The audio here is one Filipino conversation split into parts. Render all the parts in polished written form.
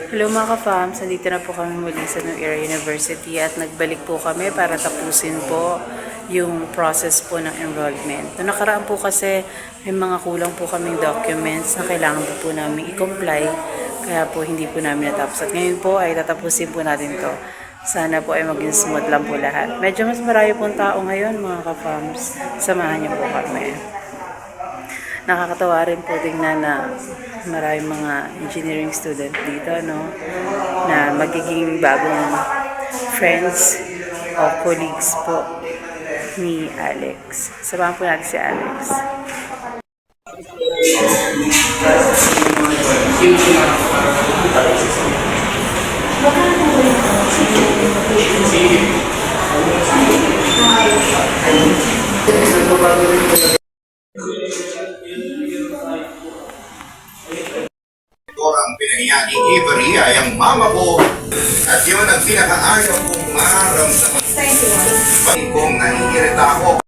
Hello mga ka-fams, nandito na po kami muli sa New Era University at nagbalik po kami para tapusin po yung process po ng enrollment. Noong nakaraan po kasi may mga kulang po kaming documents na kailangan po namin i-comply, kaya po hindi po namin natapos. At ngayon po ay tatapusin po natin to. Sana po ay maging smooth lang po lahat. Medyo mas marami pong tao ngayon mga ka-fams. Samahan niyo po kami. Nakakatawa rin po tingnan na maraming mga engineering student dito, no? Na magiging bagong friends o colleagues po ni Alex. Samahan po natin si Alex. Ang pinahiya ni Avery ay ang mama ko at yun ang pinakaayaw kong maramdaman. Kung nangingirita ako.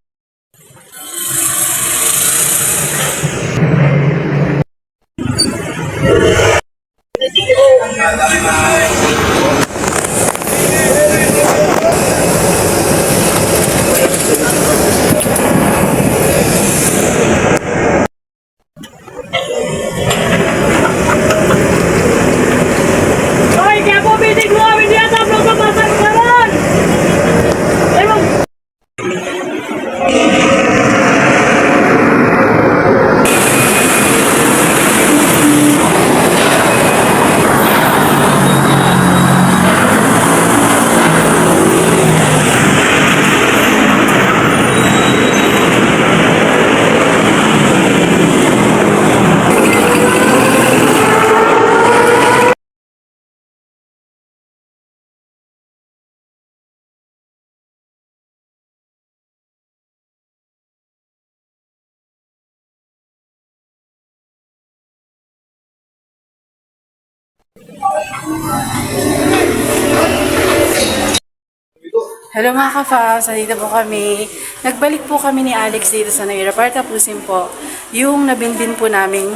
Hello mga ka-fams, nandito po kami. Nagbalik po kami ni Alex dito sa New Era para tapusin po yung nabinbin po namin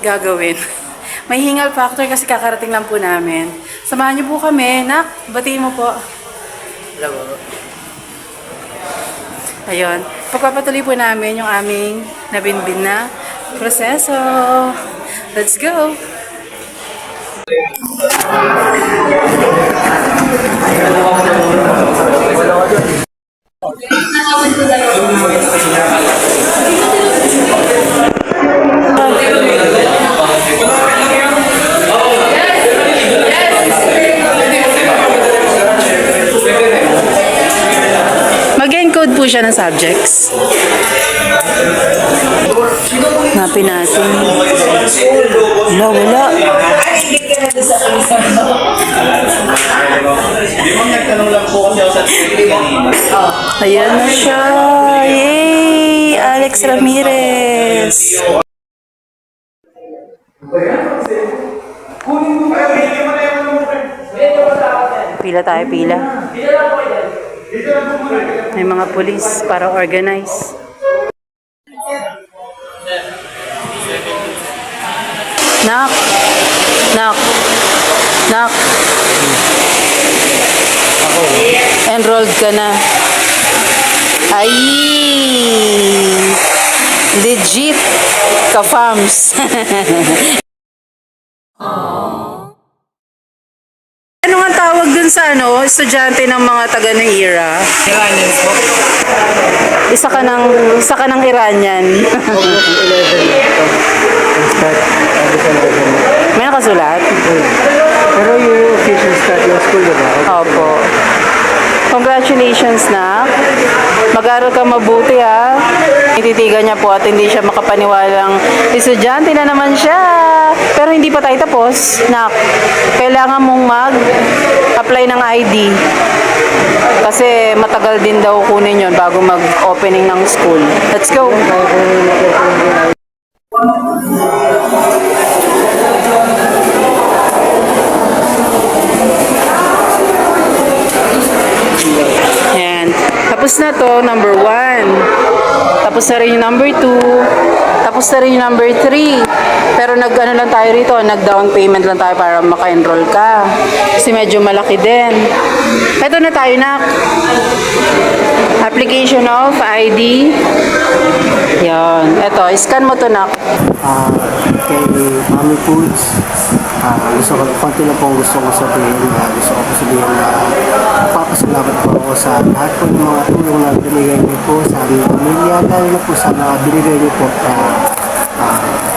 gagawin. May hingal factor kasi kakarating lang po namin. Samahan niyo po kami. Nak, batiin mo po. Hello. Ayun, pagpapatuloy po namin yung aming nabinbin na proseso. Let's go! Mag-encode po siya ng subjects. Hanapin natin. Wala. Ayan na siya. Yay! Alex Ramirez. Pila tayo, pila. May mga pulis para organize. Nak. Enrolled ka na. Ay! Legit ka-fams. Ano nga tawag dun sa estudyante ng mga taga ng Era? Iranians po. Isa ka ng Iranian. May nakasulat? Pero yung official start ng school, diba? Opo. Congratulations na. Mag-aral ka mabuti ha. Ititigan niya po at hindi siya makapaniwalang estudyante na naman siya. Pero hindi pa tayo tapos. Nak, kailangan mong mag-apply ng ID. Kasi matagal din daw kunin yon bago mag-opening ng school. Let's go! Yan. Tapos na to, number 1. Tapos na rin yung number 2. Tapos na rin yung number 3. Pero nag-ano lang tayo rito, nag-down payment lang tayo para maka-enroll ka. Kasi medyo malaki din. Ito na tayo, nak. Application of ID. Yan. Ito, scan mo to, nak. Kay Mami Foods, konti lang po ang gusto ko sabihin. Gusto ko sabihin na papasalamat po ako sa lahat po ng mga tulong na binigay niyo po sa aming pamilya, lalo na po sa mga binigay niyo po na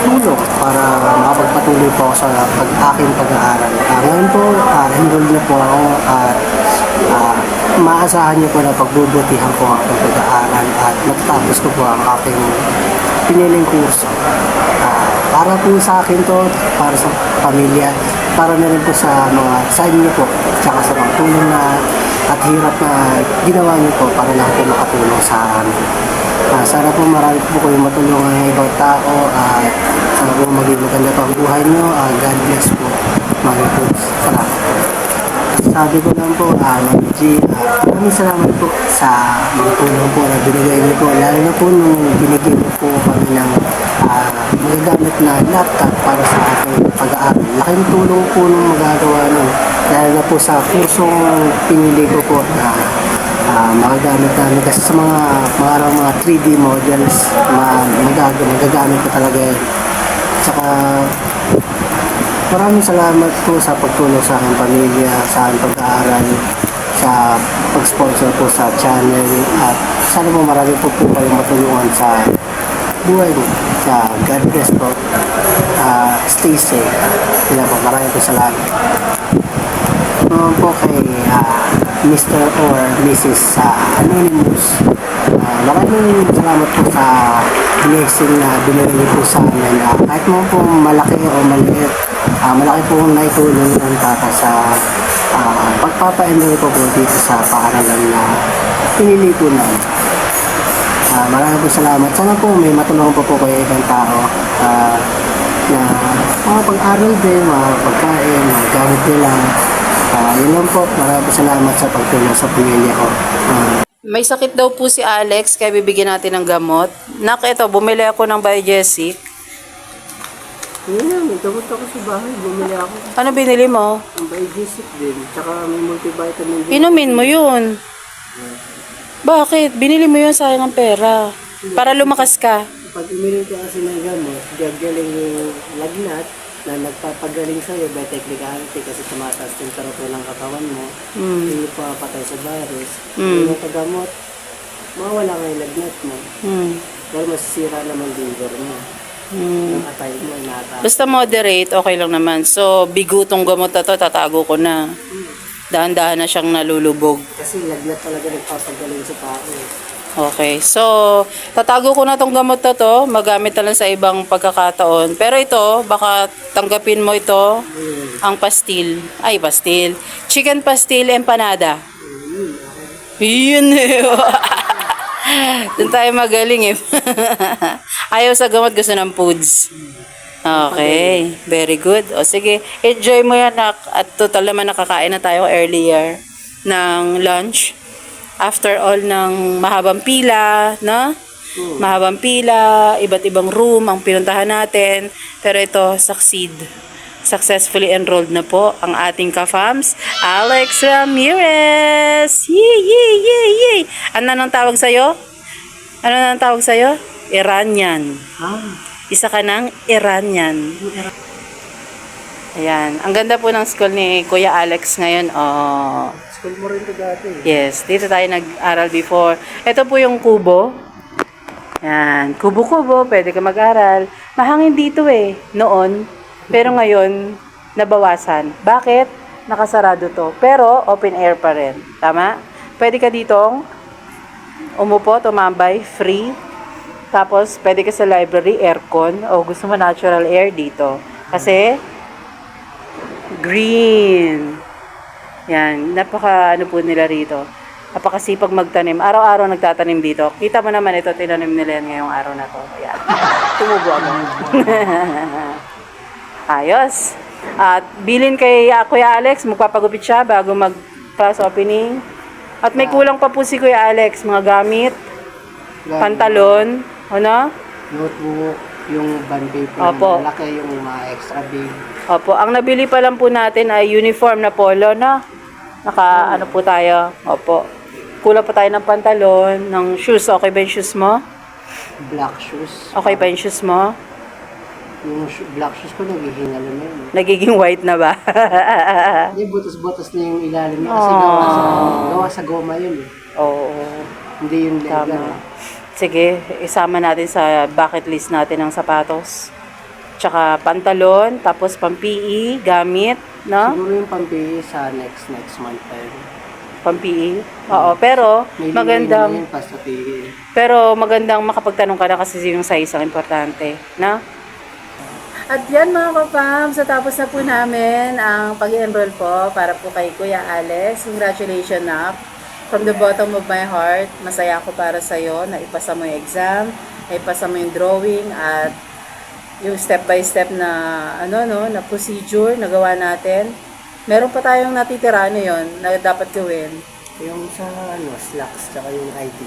tulong para makapagpatuloy po ako sa aking pag-aaral. Ngayon po, enrolled na po ako at maasahan niyo po na pagbubutihan po ang aking pag-aaral at matapos ko po ang aking piniling kurso. Para po sa akin to, para sa pamilya, para na rin po sa inyo po, tsaka sa mga tulong na at hirap na ginawa niyo po para lang po makatulong sa amin. Sana po marami po kayong matulungan ng ibang tao at sana po maging maganda po ang buhay niyo. God bless po, mga Foods. Salamat po. Sabi ko lang po, Ma'am G, maraming salamat po sa mga tulong po na binigay niyo po. Lalo na po nung binigay niyo po kami ng magagamit na laptop para sa aking pag-aaral. Laking tulong po nung magagawa nun. Lalo na po sa kursong pinili ko po na magagamit namin kasi sa mga 3D models, magagamit ko talaga yun. Tsaka maraming salamat po sa pagtulong sa aking pamilya, sa aking pag-aaral, sa pag-sponsor po sa channel at sana po marami po kayong matulungan sa buhay mo. God bless po. Stay safe. Kaya po, maraming po salamat. Naman po kay Mr. or Mrs. Anonymous. Maraming salamat po sa blessing na binigay po sa amin. Kahit mo po malaki o maliit, malaki po naitulong ng tata sa pagpapa-enroll ko po dito sa paaralan na pinili ko na. Maraming po salamat. Sana po may matulungan po kayo ibang tao na mga pag-aral din, mga pagkain, mga gamit nila. Yun lang po. Maraming po salamat sa pagtulong sa pamilya ko. May sakit daw po si Alex, kaya bibigyan natin ng gamot. Nak, ito, bumili ako ng Biogesic. Yun, may gamot ako sa bahay. Bumili ako Ano binili mo? ng Biogesic din. Tsaka may multivitamin din. Inumin mo yun. Bakit? Binili mo yun, sayang ang pera. Para lumakas ka. Pag uminom ka kasi ng gamot, gagaling yung lagnat na nagpapagaling sa'yo by technicality kasi tumataas temperature ng katawan mo, hindi pa patay sa virus. Yung kagamot, mawala nga yung lagnat mo. Pero masisira naman din mo. Yung atay mo, inata. Basta moderate, okay lang naman. So, bigo tong gamot na to, tatago ko na. Dahan-dahan na siyang nalulubog. Kasi lagnat talaga nagpapagaling sa tao. Okay, so tatago ko na tong gamot na to, magamit na lang sa ibang pagkakataon. Pero ito, baka tanggapin mo ito, ang pastil. Ay, pastil. Chicken pastil empanada. Yun eh. Doon tayo magaling eh. Ayaw sa gamot, gusto ng foods. Okay, very good. O sige, enjoy mo yan, nak. At total naman nakakain na tayo earlier ng lunch. After all ng mahabang pila, no? Mahabang pila, iba't ibang room ang pinuntahan natin. Pero ito, successfully enrolled na po ang ating ka-fams, Alex Ramirez! Yay, yay, yay, yay! Ano nang tawag sa'yo? Ano nang tawag sa'yo? Iranian. Isa ka ng Iranian. Ayan. Ang ganda po ng school ni Kuya Alex ngayon. Oh. School mo rin ito dati. Yes, dito tayo nag-aral before. Ito po yung kubo. Yan, kubo-kubo, pwede ka mag-aral. Mahangin dito eh, noon. Pero ngayon, nabawasan. Bakit? Nakasarado to. Pero, open air pa rin. Tama? Pwede ka ditong umupo, tumambay, free. Tapos, pwede ka sa library, aircon. O gusto mo natural air dito. Kasi, green. Yan, ano po nila rito. Napakasipag magtanim. Araw-araw nagtatanim dito. Kita mo naman ito, tinanim nila yan ngayong araw na to. Ayan. Tumubo ako. Ayos. At bilin kay Kuya Alex, magpapagupit siya bago mag-class opening. At may kulang pa po si Kuya Alex, mga gamit, pantalon, ano? Notebook. Yung bond paper Opo. na malaki, yung mga extra big. Opo, ang nabili pa lang po natin ay uniform na polo na. Ano po tayo? Opo. Kulang pa tayo ng pantalon, ng shoes. Okay ba yung shoes mo? Black shoes. Okay ba yung shoes mo? Yung black shoes ko naghihingal na yun. Nagiging white na ba? Hindi, butas-butas na yung ilalim niya kasi Aww. gawa sa goma yun eh. Oo. Hindi yung leather. Tama. Sige, isama natin sa bucket list natin ang sapatos. Tsaka pantalon, tapos pang-PE, gamit, no? Siguro yung pampi sa next month tayo. Pang-PE. Oo, pero May magandang yun pa sa PE. pero magandang makapagtanong ka na kasi yung size ang importante, na? At yan mga kapam, sa tapos na po namin ang pag-enroll po para po kay Kuya Alex. Congratulations na. From the bottom of my heart, masaya ako para sa'yo na ipasa mo yung exam, na ipasa mo yung drawing at yung step by step na na procedure na gawa natin. Meron pa tayong natitira yon na dapat gawin. Yung sa slacks, tsaka yung ID.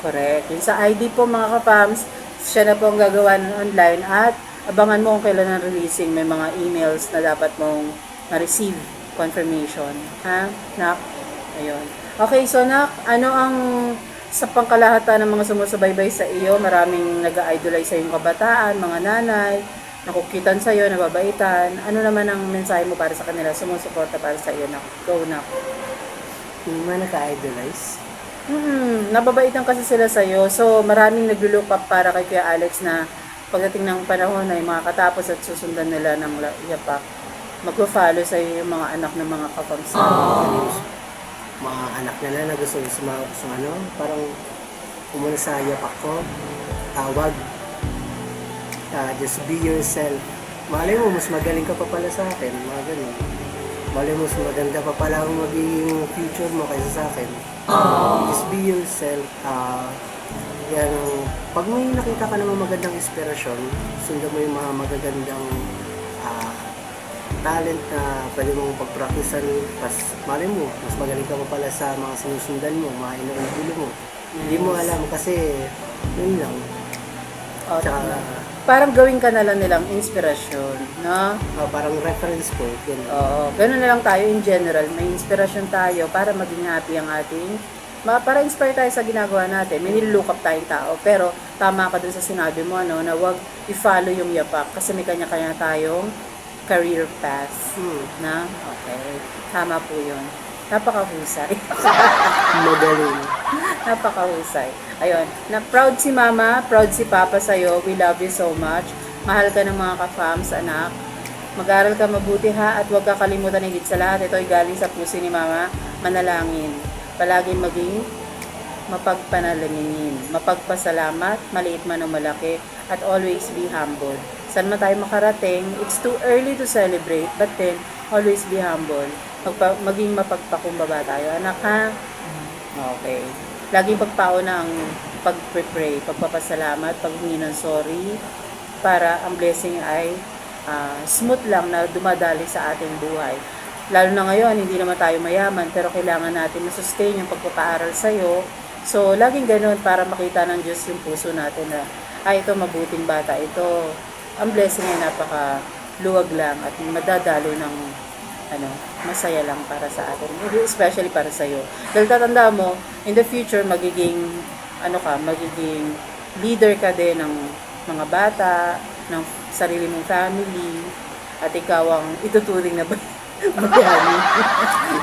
Correct. Yung sa ID po mga kapams, siya na po ang gagawa ng online at abangan mo kung kailan ang releasing. May mga emails na dapat mong ma-receive confirmation. Ha? Nak? Ayun. Okay, so Nak, ano ang sa pangkalahatan ng mga sumusubaybay sa iyo? Maraming nag-idolize sa iyong kabataan, mga nanay, nakukitan sa iyo, nababaitan. Ano naman ang mensahe mo para sa kanila? Sumusuporta para sa iyo, Nak? Go, Nak. Yung mga naka-idolize. Nababaitan kasi sila sa iyo. So, maraming nag-look up para kay Kuya Alex na pagdating ng panahon ay makakatapos at susundan nila ng yapak. Mag-follow sa iyo yung mga anak ng mga kapamsa. Mga anak nila na gusto parang umuna sa yapak ko. Tawag. Just be yourself. Malay mo, mas magaling ka pa pala sa akin. Mga ganun. Malay mo, mas maganda pa pala ang magiging future mo kaysa sa akin. Just be yourself. Pag may nakita ka ng magandang inspirasyon, sundan mo yung mga magagandang talent na pwede mong pag-practicean. Pas malay mo, mas magaling ka pa pala sa mga sinusundan mo, mga inuulo mo. Hindi mo alam kasi yun lang. Tsaka, Parang gawin ka na lang nilang inspirasyon, no? parang reference point. Ganun. Oo, ganun na lang tayo in general. May inspirasyon tayo para maging happy ang ating para inspire tayo sa ginagawa natin. May nilook up tayong tao. Pero tama ka dun sa sinabi mo, na wag i-follow yung yapak. Kasi may kanya-kanya tayong career path. Na? Okay. Tama po yun. Napakahusay. Magaling. Napakahusay. Ayun. Na proud si Mama, proud si Papa sa'yo. We love you so much. Mahal ka ng mga ka-fams, anak. Mag-aral ka mabuti ha at huwag kakalimutan higit sa lahat. Ito ay galing sa puso ni Mama. Manalangin. Palaging maging mapagpanalangin, mapagpasalamat, maliit man o malaki, at always be humble. Saan man tayo makarating, it's too early to celebrate, but then, always be humble. Maging mapagpakumbaba tayo. Anak ha? Okay. Laging pagpauna ang pag-pray, pagpapasalamat, paghingi ng sorry, para ang blessing ay smooth lang na dumadali sa ating buhay. Lalo na ngayon, hindi naman tayo mayaman, pero kailangan natin na-sustain yung pagpapaaral sa'yo. So, laging ganun para makita ng Diyos yung puso natin na, ito mabuting bata, ito, ang blessing ay napaka-luwag lang at madadalo ng masaya lang para sa atin, especially para sa'yo. Dahil tatanda mo, in the future, magiging leader ka din ng mga bata, ng sarili mong family, at ikaw ang ituturing na bayani.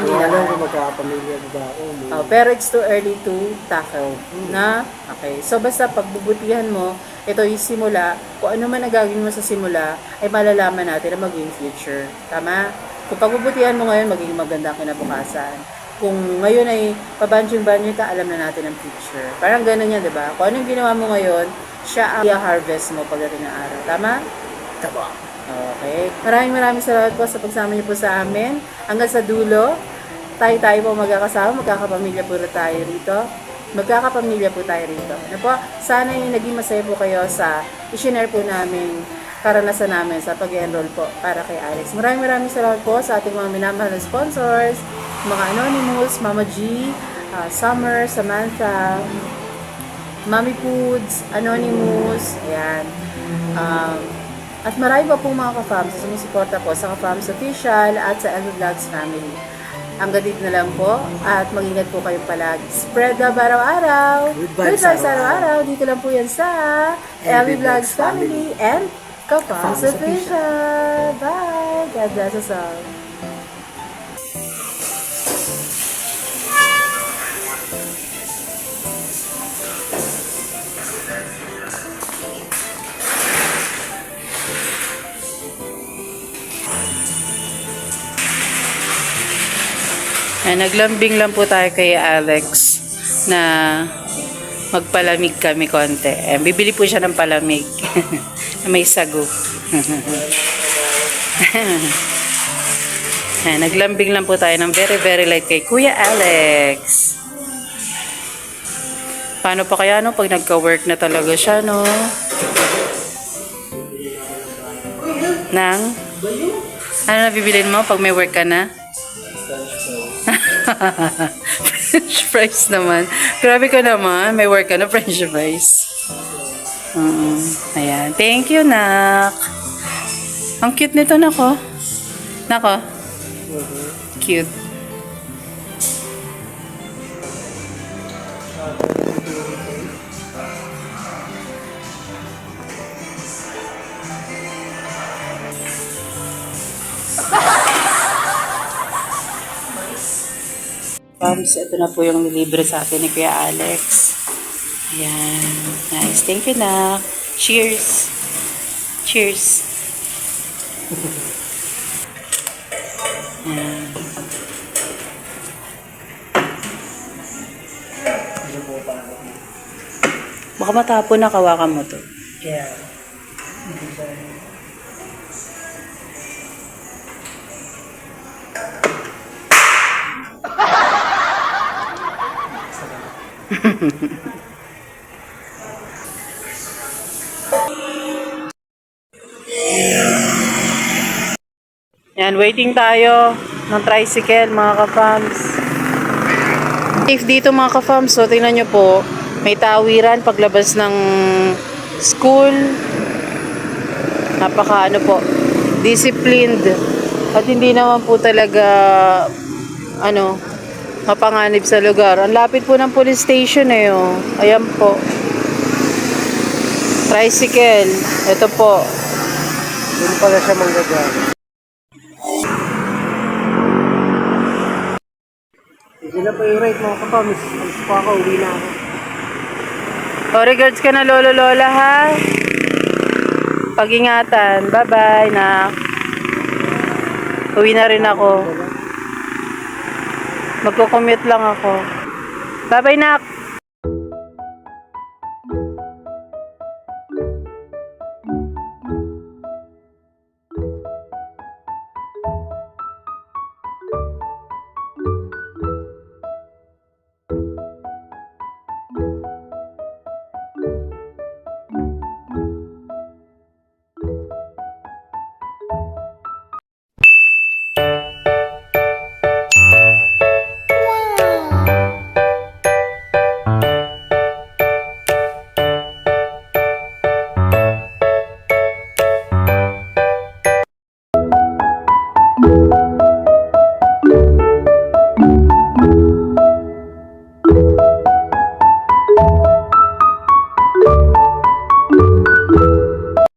Hindi na alam kung magkakapamilya ba ako. Pero it's too early to tackle. Na? Okay. So, basta pagbubutihan mo, ito yung simula, kung ano man nagagawin mo sa simula, ay malalaman natin na maging future. Tama? Kung pagbubutihan mo ngayon, magiging maganda ang kinabukasan. Kung ngayon ay pabanjing-banjing ka, alam na natin ang future. Parang ganun yan, diba? Kung anong ginawa mo ngayon, siya ang i-harvest mo pagdating ng araw. Tama? Tama. Okay. Maraming salamat po sa pagsama niyo po sa amin. Hanggang sa dulo, tayo po magkakasama, magkakapamilya po tayo rito. Magkakapamilya po tayo rito. Sana yung naging masaya po kayo sa i-share po namin karanasan namin sa pag-enroll po para kay Alex. Maraming salamat po sa ating mga minamahal na sponsors, mga Anonymous, Mama G, Summer, Samantha, Mommy Foods, Anonymous, ayan. At marami pa pong mga ka-fams na sumusuporta po sa ka-fams official at sa LV Vlogs family. Hanggang dito na lang po at mag-ingat po kayong palagi. Spread love araw-araw. Good Good vibes vibes araw-araw. Dito lang po yan sa LV Vlogs family and ka-fams official. Bye! God bless us all. Naglambing lang po tayo kay Alex na magpalamig kami konti. Bibili po siya ng palamig na may sago. Naglambing lang po tayo ng very light kay Kuya Alex. Paano pa kaya no pag nagka-work na talaga siya no? Ano na bibilin mo pag may work ka na? French fries naman. Grabe ka naman. May work ka na French fries. Ayan. Thank you, Nak. Ang cute nito, Nako. Nako. Cute. Pams, ito na po yung nilibre sa atin ni Kuya Alex. Ayan. Nice. Thank you, Nak. Cheers. Cheers. Ayan. Baka matapon na, kawakan mo to. Yeah. Yan, waiting tayo ng tricycle, mga ka-fams. Safe dito, mga ka-fams. So, tingnan nyo po, may tawiran paglabas ng school. Napaka, disciplined. At hindi naman po talaga, mapanganib sa lugar. Ang lapit po ng police station eh, oh. Ayan po. Tricycle. Ito po. Doon pala siya manggagawa. Hindi na pa yung rate mga kapams. Alis pa ako, uwi na ako. Oh, regards ka na lolo lola ha. Pag-ingatan. Bye-bye na. Uwi na rin ako. Magko-commute lang ako. Bye-bye, Nak.